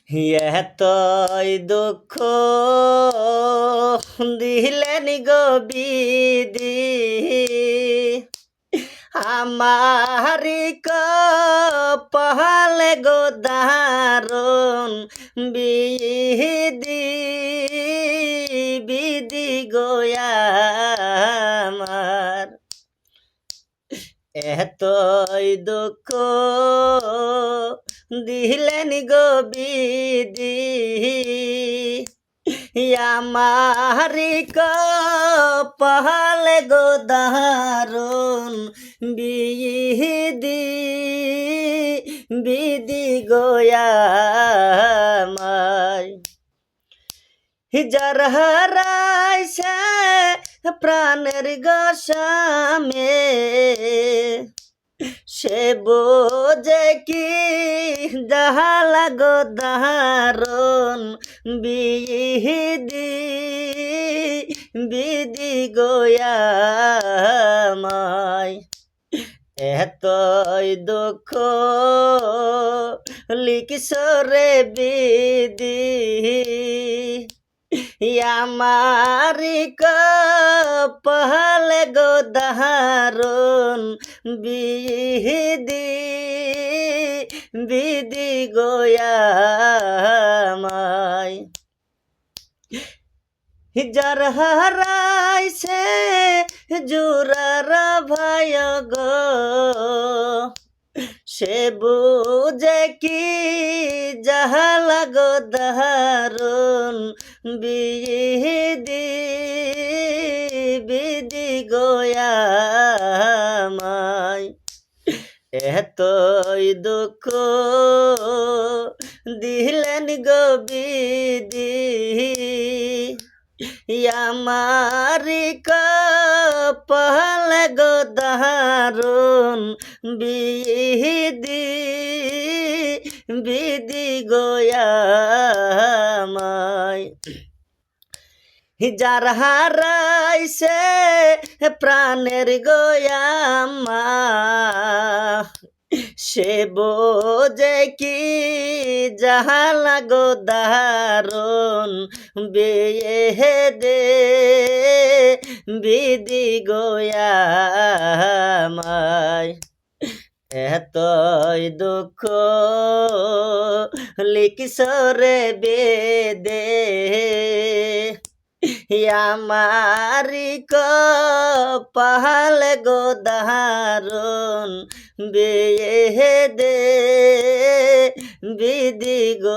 এতই দুঃখ দিলেন গো বিধি আমারি কপালে গো দারুণ বিধি বিধি গো আমার এতই দুঃখ দিলেন গো বিধি আমারি কপালে গো দারুণ বিধি বিধি গো আমায় যার হারাইছে প্রাণের গোসামে সে বোঝে কি জাহালা গো দারুণ বিধি বিধি গো আমায় এতই দুঃখ লিখিসরে বিধি আমারি কপালে গো দারুণ বিধি বিধি গো আমায় যার হারাইছে জুরার ভাই গো সে বুঝে কি জাহালা গো দারুণ বিধি বিধি গো আমায় এতই দুঃখ দিলেন গো বিধি আমারি কপালে গো দারুণ বিধি বিধি গো আমায় যার হারাইছে প্রাণের গো আমার সে বোঝে কি জাহালা গো দারুণ বেদে বিধি গো আমায় এতই দুঃখ লিখিসরে বেদে আমারি কপালে গো দারুণ বেদে বিধি গো